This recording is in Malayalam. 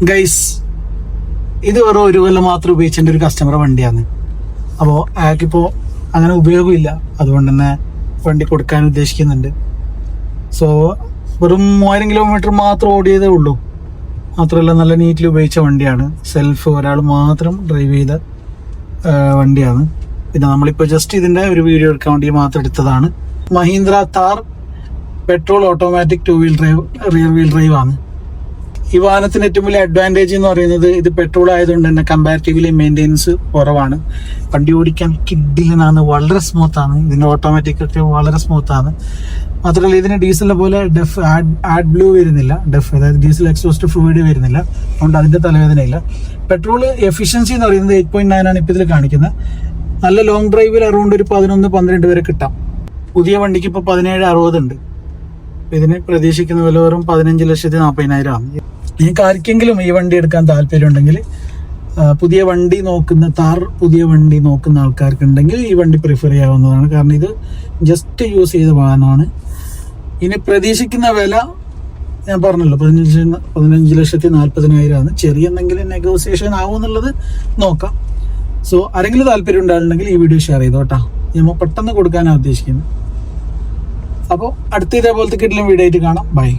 ഗൈസ്, ഇത് വെറും 1 കൊല്ലം മാത്രം ഉപയോഗിച്ചേണ്ട ഒരു കസ്റ്റമർ വണ്ടിയാണ്. അപ്പോൾ അയാൾക്കിപ്പോൾ അങ്ങനെ ഉപയോഗമില്ല, അതുകൊണ്ട് തന്നെ വണ്ടി കൊടുക്കാൻ ഉദ്ദേശിക്കുന്നുണ്ട്. സോ വെറും 3000 കിലോമീറ്റർ മാത്രം ഓടിയതേ ഉള്ളൂ. മാത്രമല്ല നല്ല നീറ്റിൽ ഉപയോഗിച്ച വണ്ടിയാണ്. സെൽഫ് ഒരാൾ മാത്രം ഡ്രൈവ് ചെയ്ത വണ്ടിയാണ്. പിന്നെ നമ്മളിപ്പോൾ ജസ്റ്റ് ഇതിൻ്റെ ഒരു വീഡിയോ എടുക്കാൻ വേണ്ടി മാത്രം എടുത്തതാണ്. Mahindra Thar petrol automatic 2 wheel drive rear wheel drive ആണ്. ഈ വാഹനത്തിന് ഏറ്റവും വലിയ അഡ്വാൻറ്റേജ് എന്ന് പറയുന്നത് ഇത് പെട്രോൾ ആയതുകൊണ്ട് തന്നെ കമ്പാരിറ്റീവ്ലി മെയിൻ്റെനൻസ് കുറവാണ്. വണ്ടി ഓടിക്കാൻ കിഡിലിനാണ്, വളരെ സ്മൂത്താണ്. ഇതിൻ്റെ ഓട്ടോമാറ്റിക് ഒക്കെ വളരെ സ്മൂത്താണ്. മാത്രമല്ല ഇതിന് ഡീസലിനെ പോലെ ആഡ് ബ്ലൂ വരുന്നില്ല, അതായത് ഡീസൽ എക്സോസ്റ്റ് ഫ്ലൂയിഡ് വരുന്നില്ല. അതുകൊണ്ട് അതിൻ്റെ തലവേദനയില്ല. പെട്രോൾ എഫിഷ്യൻസി എന്ന് പറയുന്നത് 8.9 ആണ് ഇപ്പോൾ ഇതിൽ കാണിക്കുന്നത്. നല്ല ലോങ് ഡ്രൈവിൽ അറൗണ്ട് ഒരു 11-12 വരെ കിട്ടാം. പുതിയ വണ്ടിക്ക് ഇപ്പോൾ 1760 ഉണ്ട്. ഇതിന് പ്രതീക്ഷിക്കുന്ന വില വെറും 15,40,000 ആണ്. നിങ്ങൾക്ക് ആർക്കെങ്കിലും ഈ വണ്ടി എടുക്കാൻ താല്പര്യമുണ്ടെങ്കിൽ, പുതിയ വണ്ടി നോക്കുന്ന ആൾക്കാർക്കുണ്ടെങ്കിൽ ഈ വണ്ടി പ്രിഫർ ചെയ്യാവുന്നതാണ്. കാരണം ഇത് ജസ്റ്റ് യൂസ് ചെയ്ത വാഹനമാണ്. ഇനി പ്രതീക്ഷിക്കുന്ന വില ഞാൻ പറഞ്ഞല്ലോ 15,40,000 ആണ്. ചെറിയ എന്തെങ്കിലും നെഗോസിയേഷൻ ആവും എന്നുള്ളത് നോക്കാം. സോ ആരെങ്കിലും താല്പര്യം ഉണ്ടായിട്ടുണ്ടെങ്കിൽ ഈ വീഡിയോ ഷെയർ ചെയ്തോ കേട്ടോ. നമ്മൾ പെട്ടെന്ന് കൊടുക്കാനാണ് ഉദ്ദേശിക്കുന്നത്. അപ്പോൾ അടുത്ത ഇതേപോലത്തെ കിട്ടിലും വീഡിയോ ആയിട്ട് കാണാം. ബൈ.